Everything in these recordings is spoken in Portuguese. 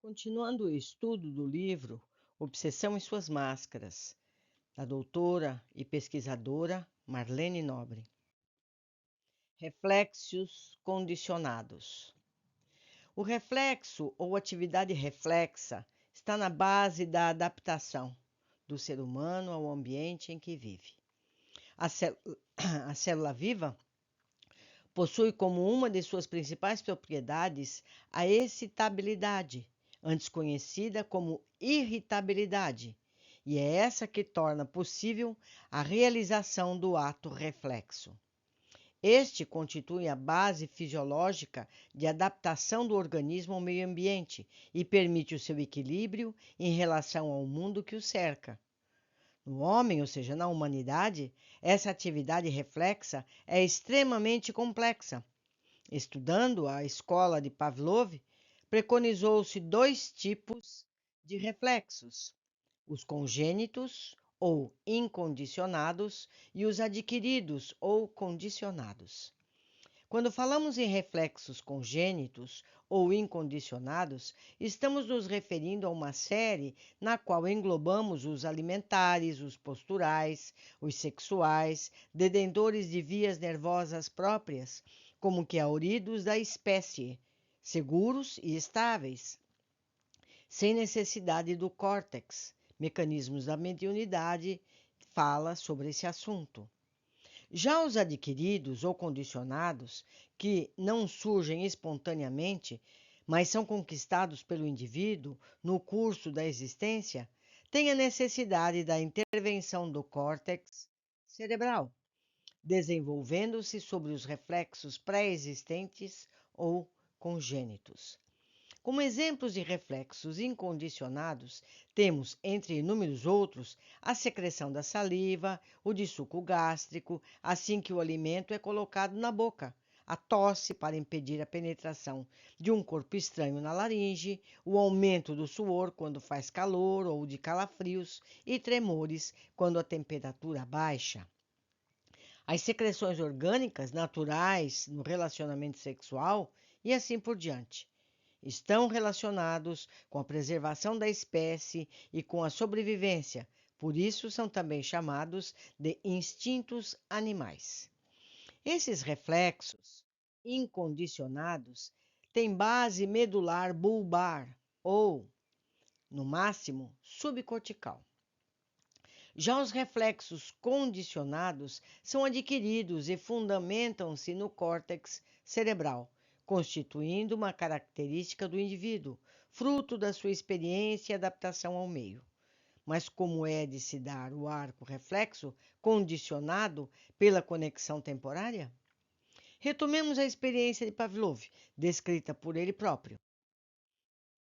Continuando o estudo do livro Obsessão e Suas Máscaras, da doutora e pesquisadora Marlene Nobre. Reflexos condicionados. O reflexo ou atividade reflexa está na base da adaptação do ser humano ao ambiente em que vive. A célula viva possui como uma de suas principais propriedades a excitabilidade, antes conhecida como irritabilidade, e é essa que torna possível a realização do ato reflexo. Este constitui a base fisiológica de adaptação do organismo ao meio ambiente e permite o seu equilíbrio em relação ao mundo que o cerca. No homem, ou seja, na humanidade, essa atividade reflexa é extremamente complexa. Estudando a escola de Pavlov, preconizou-se dois tipos de reflexos: os congênitos ou incondicionados e os adquiridos ou condicionados. Quando falamos em reflexos congênitos ou incondicionados, estamos nos referindo a uma série na qual englobamos os alimentares, os posturais, os sexuais, detentores de vias nervosas próprias, como que auridos da espécie, seguros e estáveis, sem necessidade do córtex. Mecanismos da mediunidade fala sobre esse assunto. Já os adquiridos ou condicionados, que não surgem espontaneamente, mas são conquistados pelo indivíduo no curso da existência, têm a necessidade da intervenção do córtex cerebral, desenvolvendo-se sobre os reflexos pré-existentes ou congênitos. Como exemplos de reflexos incondicionados, temos, entre inúmeros outros, a secreção da saliva, o de suco gástrico, assim que o alimento é colocado na boca, a tosse para impedir a penetração de um corpo estranho na laringe, o aumento do suor quando faz calor ou de calafrios e tremores quando a temperatura baixa. As secreções orgânicas naturais no relacionamento sexual e assim por diante estão relacionados com a preservação da espécie e com a sobrevivência, por isso são também chamados de instintos animais. Esses reflexos incondicionados têm base medular bulbar ou, no máximo, subcortical. Já os reflexos condicionados são adquiridos e fundamentam-se no córtex cerebral, constituindo uma característica do indivíduo, fruto da sua experiência e adaptação ao meio. Mas como é de se dar o arco reflexo condicionado pela conexão temporária? Retomemos a experiência de Pavlov, descrita por ele próprio.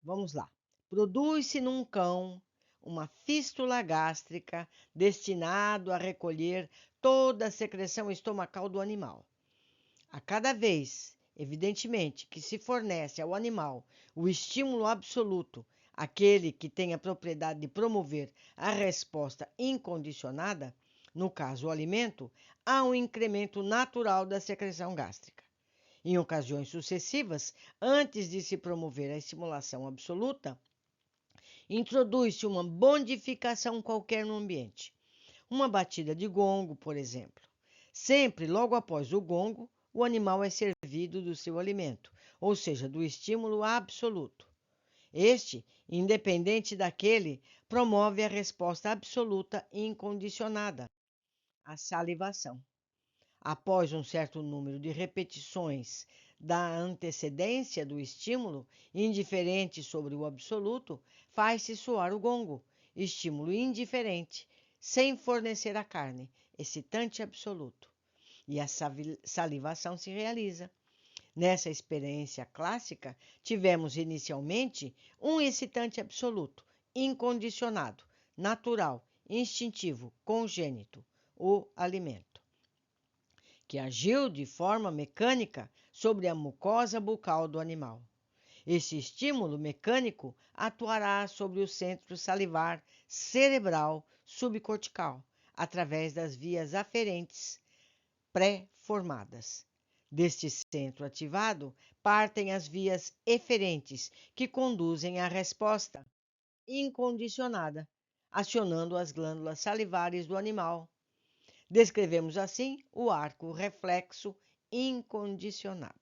Vamos lá. Produz-se num cão uma fístula gástrica destinado a recolher toda a secreção estomacal do animal. A cada vez, evidentemente, que se fornece ao animal o estímulo absoluto, aquele que tem a propriedade de promover a resposta incondicionada, no caso o alimento, há um incremento natural da secreção gástrica. Em ocasiões sucessivas, antes de se promover a estimulação absoluta, introduz-se uma bonificação qualquer no ambiente. Uma batida de gongo, por exemplo. Sempre logo após o gongo, o animal é servido do seu alimento, ou seja, do estímulo absoluto. Este, independente daquele, promove a resposta absoluta e incondicionada, a salivação. Após um certo número de repetições da antecedência do estímulo, indiferente sobre o absoluto, faz-se soar o gongo, estímulo indiferente, sem fornecer a carne, excitante absoluto. E a salivação se realiza. Nessa experiência clássica, tivemos inicialmente um excitante absoluto, incondicionado, natural, instintivo, congênito, o alimento, que agiu de forma mecânica sobre a mucosa bucal do animal. Esse estímulo mecânico atuará sobre o centro salivar cerebral subcortical, através das vias aferentes pré-formadas. Deste centro ativado, partem as vias eferentes que conduzem à resposta incondicionada, acionando as glândulas salivares do animal. Descrevemos assim o arco reflexo incondicionado.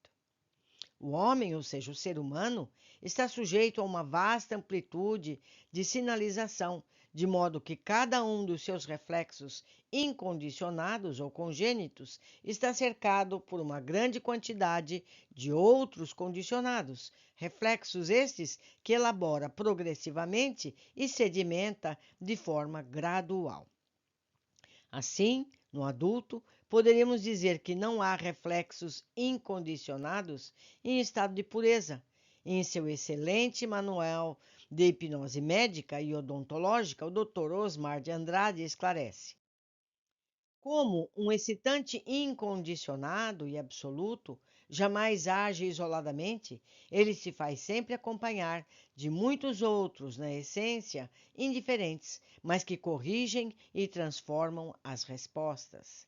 O homem, ou seja, o ser humano, está sujeito a uma vasta amplitude de sinalização, de modo que cada um dos seus reflexos incondicionados ou congênitos está cercado por uma grande quantidade de outros condicionados, reflexos estes que elabora progressivamente e sedimenta de forma gradual. Assim, no adulto, poderíamos dizer que não há reflexos incondicionados em estado de pureza. Em seu excelente manual de hipnose médica e odontológica, o Dr. Osmar de Andrade esclarece: como um excitante incondicionado e absoluto jamais age isoladamente, ele se faz sempre acompanhar de muitos outros, na essência, indiferentes, mas que corrigem e transformam as respostas.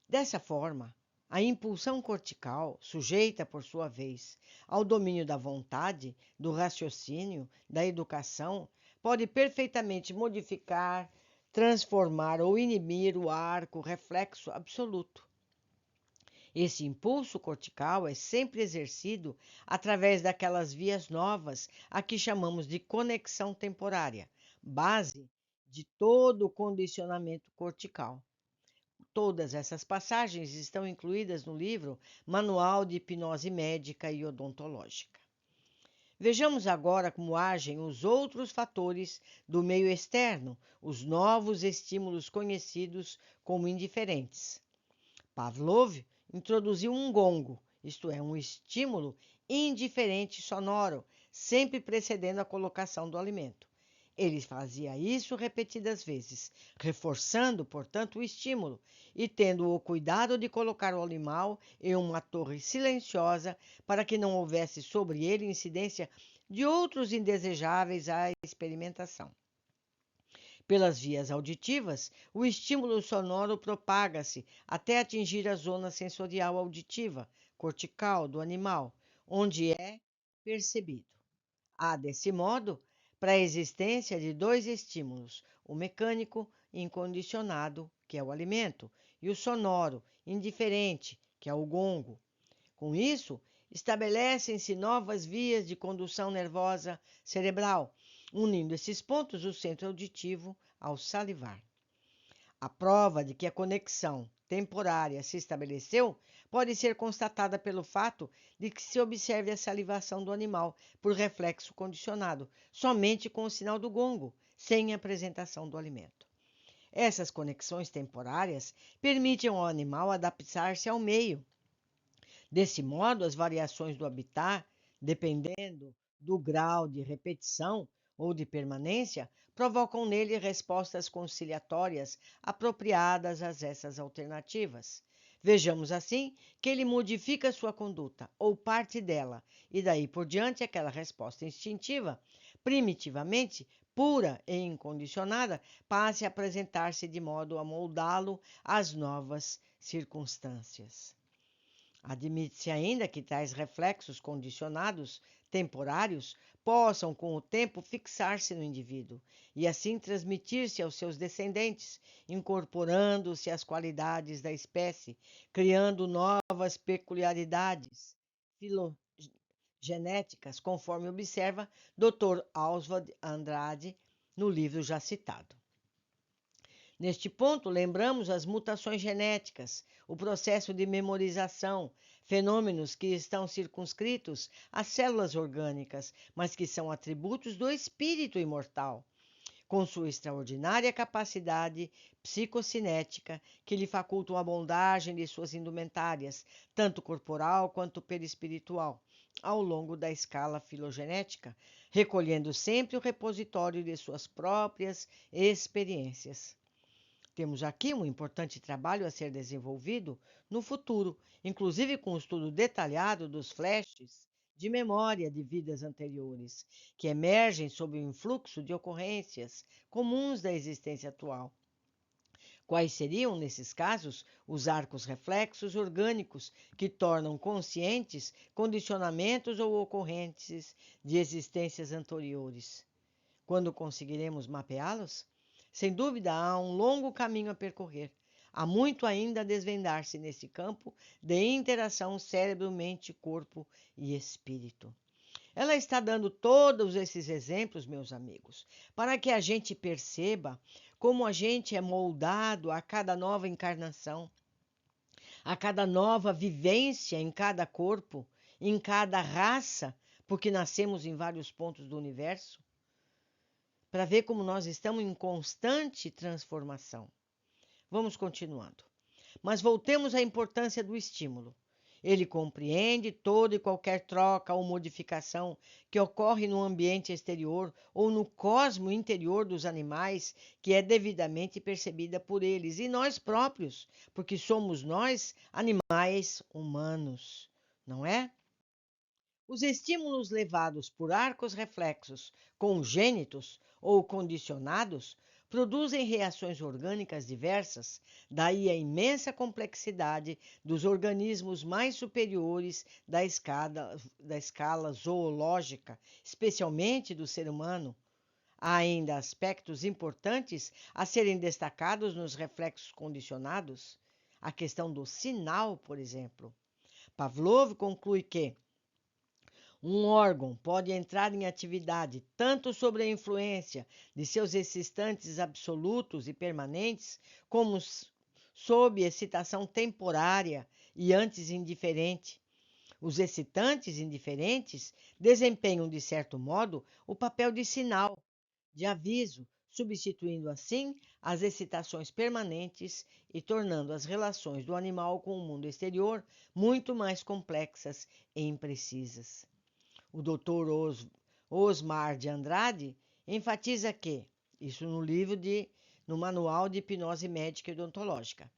Dessa forma, a impulsão cortical, sujeita, por sua vez, ao domínio da vontade, do raciocínio, da educação, pode perfeitamente modificar, transformar ou inibir o arco reflexo absoluto. Esse impulso cortical é sempre exercido através daquelas vias novas a que chamamos de conexão temporária, base de todo o condicionamento cortical. Todas essas passagens estão incluídas no livro Manual de Hipnose Médica e Odontológica. Vejamos agora como agem os outros fatores do meio externo, os novos estímulos conhecidos como indiferentes. Pavlov introduziu um gongo, isto é, um estímulo indiferente sonoro, sempre precedendo a colocação do alimento. Ele fazia isso repetidas vezes, reforçando, portanto, o estímulo e tendo o cuidado de colocar o animal em uma torre silenciosa para que não houvesse sobre ele incidência de outros indesejáveis à experimentação. Pelas vias auditivas, o estímulo sonoro propaga-se até atingir a zona sensorial auditiva, cortical do animal, onde é percebido. Há, desse modo, pré-existência de dois estímulos, o mecânico incondicionado, que é o alimento, e o sonoro indiferente, que é o gongo. Com isso, estabelecem-se novas vias de condução nervosa cerebral, unindo esses pontos o centro auditivo ao salivar. A prova de que a conexão temporária se estabeleceu pode ser constatada pelo fato de que se observe a salivação do animal por reflexo condicionado, somente com o sinal do gongo, sem a apresentação do alimento. Essas conexões temporárias permitem ao animal adaptar-se ao meio. Desse modo, as variações do habitat, dependendo do grau de repetição ou de permanência, provocam nele respostas conciliatórias apropriadas a essas alternativas. Vejamos assim que ele modifica sua conduta ou parte dela, e daí por diante aquela resposta instintiva, primitivamente pura e incondicionada, passe a apresentar-se de modo a moldá-lo às novas circunstâncias. Admite-se ainda que tais reflexos condicionados temporários possam, com o tempo, fixar-se no indivíduo e assim transmitir-se aos seus descendentes, incorporando-se às qualidades da espécie, criando novas peculiaridades filogenéticas, conforme observa Dr. Oswald Andrade no livro já citado. Neste ponto, lembramos as mutações genéticas, o processo de memorização, fenômenos que estão circunscritos às células orgânicas, mas que são atributos do espírito imortal, com sua extraordinária capacidade psicocinética que lhe facultam a moldagem de suas indumentárias, tanto corporal quanto perispiritual, ao longo da escala filogenética, recolhendo sempre o repositório de suas próprias experiências. Temos aqui um importante trabalho a ser desenvolvido no futuro, inclusive com o estudo detalhado dos flashes de memória de vidas anteriores, que emergem sob o influxo de ocorrências comuns da existência atual. Quais seriam, nesses casos, os arcos reflexos orgânicos que tornam conscientes condicionamentos ou ocorrências de existências anteriores? Quando conseguiremos mapeá-los? Sem dúvida, há um longo caminho a percorrer. Há muito ainda a desvendar-se nesse campo de interação cérebro, mente, corpo e espírito. Ela está dando todos esses exemplos, meus amigos, para que a gente perceba como a gente é moldado a cada nova encarnação, a cada nova vivência em cada corpo, em cada raça, porque nascemos em vários pontos do universo, para ver como nós estamos em constante transformação. Vamos continuando. Mas voltemos à importância do estímulo. Ele compreende toda e qualquer troca ou modificação que ocorre no ambiente exterior ou no cosmo interior dos animais, que é devidamente percebida por eles e nós próprios, porque somos nós animais humanos, não é? Os estímulos levados por arcos reflexos congênitos ou condicionados produzem reações orgânicas diversas, daí a imensa complexidade dos organismos mais superiores da escala zoológica, especialmente do ser humano. Há ainda aspectos importantes a serem destacados nos reflexos condicionados. A questão do sinal, por exemplo. Pavlov conclui que um órgão pode entrar em atividade tanto sob a influência de seus excitantes absolutos e permanentes, como sob excitação temporária e antes indiferente. Os excitantes indiferentes desempenham, de certo modo, o papel de sinal, de aviso, substituindo assim as excitações permanentes e tornando as relações do animal com o mundo exterior muito mais complexas e imprecisas. O Dr. Osmar de Andrade enfatiza que, isso no Manual de Hipnose Médica e Odontológica,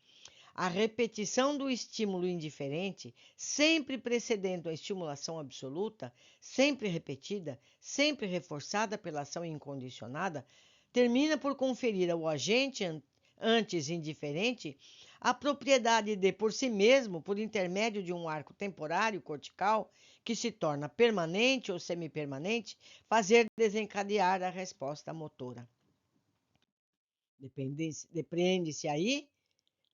a repetição do estímulo indiferente, sempre precedendo a estimulação absoluta, sempre repetida, sempre reforçada pela ação incondicionada, termina por conferir ao agente antes indiferente a propriedade de, por si mesmo, por intermédio de um arco temporário cortical, que se torna permanente ou semipermanente, fazer desencadear a resposta motora. Depende-se aí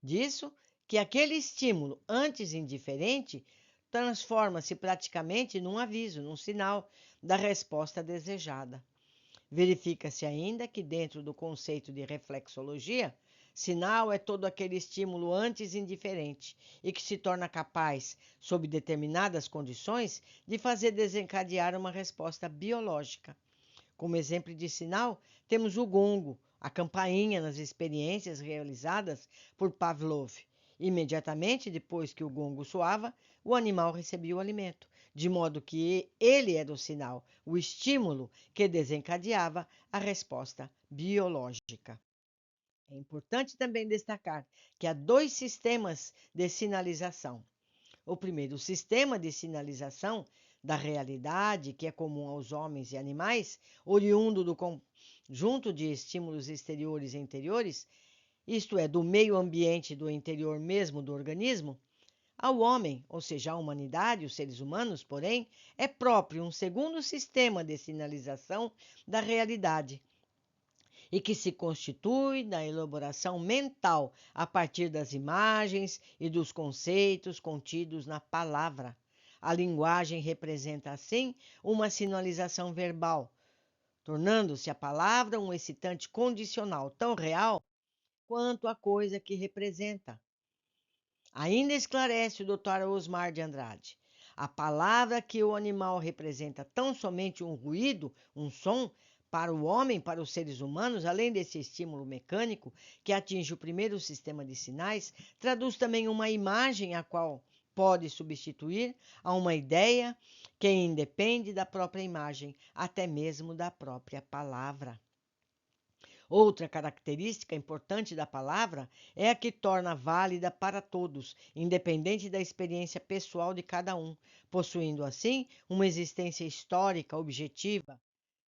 disso que aquele estímulo antes indiferente transforma-se praticamente num aviso, num sinal da resposta desejada. Verifica-se ainda que, dentro do conceito de reflexologia, sinal é todo aquele estímulo antes indiferente e que se torna capaz, sob determinadas condições, de fazer desencadear uma resposta biológica. Como exemplo de sinal, temos o gongo, a campainha nas experiências realizadas por Pavlov. Imediatamente depois que o gongo soava, o animal recebia o alimento, de modo que ele era o sinal, o estímulo que desencadeava a resposta biológica. É importante também destacar que há dois sistemas de sinalização. O primeiro, o sistema de sinalização da realidade, que é comum aos homens e animais, oriundo do conjunto de estímulos exteriores e interiores, isto é, do meio ambiente do interior mesmo do organismo, ao homem, ou seja, à humanidade, os seres humanos, porém, é próprio um segundo sistema de sinalização da realidade, e que se constitui da elaboração mental a partir das imagens e dos conceitos contidos na palavra. A linguagem representa, assim, uma sinalização verbal, tornando-se a palavra um excitante condicional tão real quanto a coisa que representa. Ainda esclarece o Dr. Osmar de Andrade. A palavra que o animal representa tão somente um ruído, um som, para o homem, para os seres humanos, além desse estímulo mecânico que atinge o primeiro sistema de sinais, traduz também uma imagem a qual pode substituir a uma ideia que independe da própria imagem, até mesmo da própria palavra. Outra característica importante da palavra é a que torna válida para todos, independente da experiência pessoal de cada um, possuindo assim uma existência histórica objetiva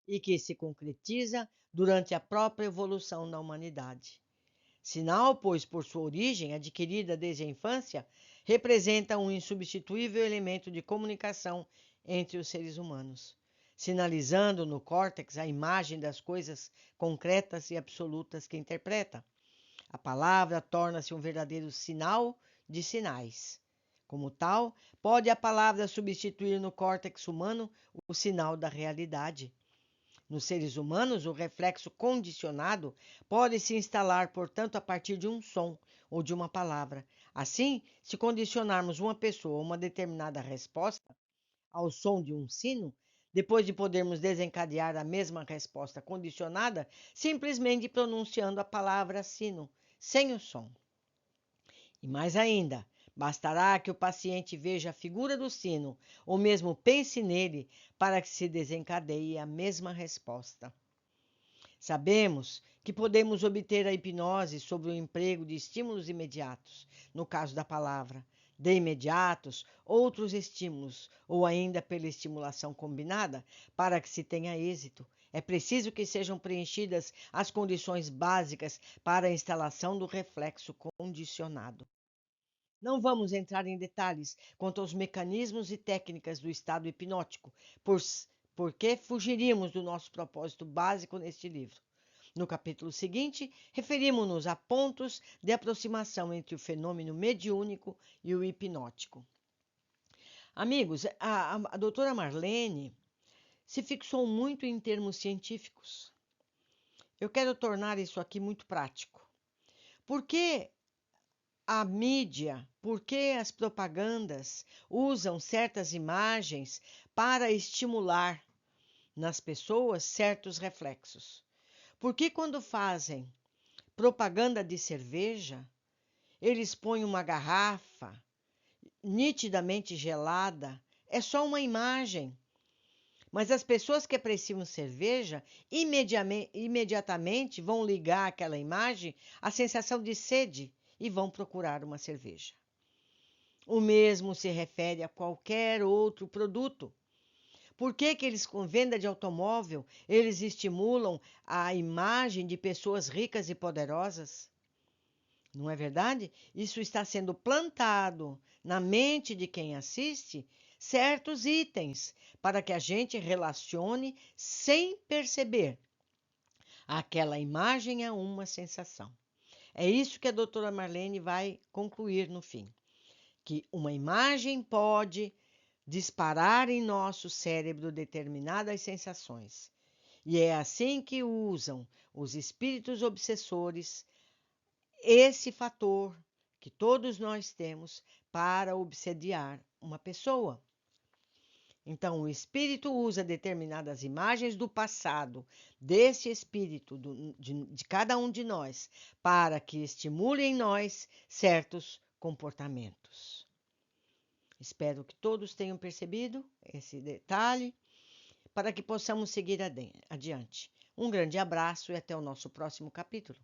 e que se concretiza durante a própria evolução da humanidade. Sinal, pois, por sua origem, adquirida desde a infância, representa um insubstituível elemento de comunicação entre os seres humanos, sinalizando no córtex a imagem das coisas concretas e absolutas que interpreta. A palavra torna-se um verdadeiro sinal de sinais. Como tal, pode a palavra substituir no córtex humano o sinal da realidade. Nos seres humanos, o reflexo condicionado pode se instalar, portanto, a partir de um som ou de uma palavra. Assim, se condicionarmos uma pessoa a uma determinada resposta ao som de um sino, depois de podermos desencadear a mesma resposta condicionada, simplesmente pronunciando a palavra sino, sem o som. E mais ainda, bastará que o paciente veja a figura do sino, ou mesmo pense nele, para que se desencadeie a mesma resposta. Sabemos que podemos obter a hipnose sobre o emprego de estímulos imediatos, no caso da palavra, de imediatos, outros estímulos, ou ainda pela estimulação combinada, para que se tenha êxito. É preciso que sejam preenchidas as condições básicas para a instalação do reflexo condicionado. Não vamos entrar em detalhes quanto aos mecanismos e técnicas do estado hipnótico, porque fugiríamos do nosso propósito básico neste livro. No capítulo seguinte, referimos-nos a pontos de aproximação entre o fenômeno mediúnico e o hipnótico. Amigos, a doutora Marlene se fixou muito em termos científicos. Eu quero tornar isso aqui muito prático. Por que a mídia, por que as propagandas usam certas imagens para estimular nas pessoas certos reflexos? Por que quando fazem propaganda de cerveja, eles põem uma garrafa nitidamente gelada? É só uma imagem. Mas as pessoas que apreciam cerveja imediatamente vão ligar aquela imagem à sensação de sede e vão procurar uma cerveja. O mesmo se refere a qualquer outro produto. Por que eles, com venda de automóvel, eles estimulam a imagem de pessoas ricas e poderosas? Não é verdade? Isso está sendo plantado na mente de quem assiste certos itens para que a gente relacione sem perceber aquela imagem a uma sensação. É isso que a doutora Marlene vai concluir no fim, que uma imagem pode disparar em nosso cérebro determinadas sensações. E é assim que usam os espíritos obsessores esse fator que todos nós temos para obsediar uma pessoa. Então, o espírito usa determinadas imagens do passado, desse espírito, de cada um de nós, para que estimule em nós certos comportamentos. Espero que todos tenham percebido esse detalhe, para que possamos seguir adiante. Um grande abraço e até o nosso próximo capítulo.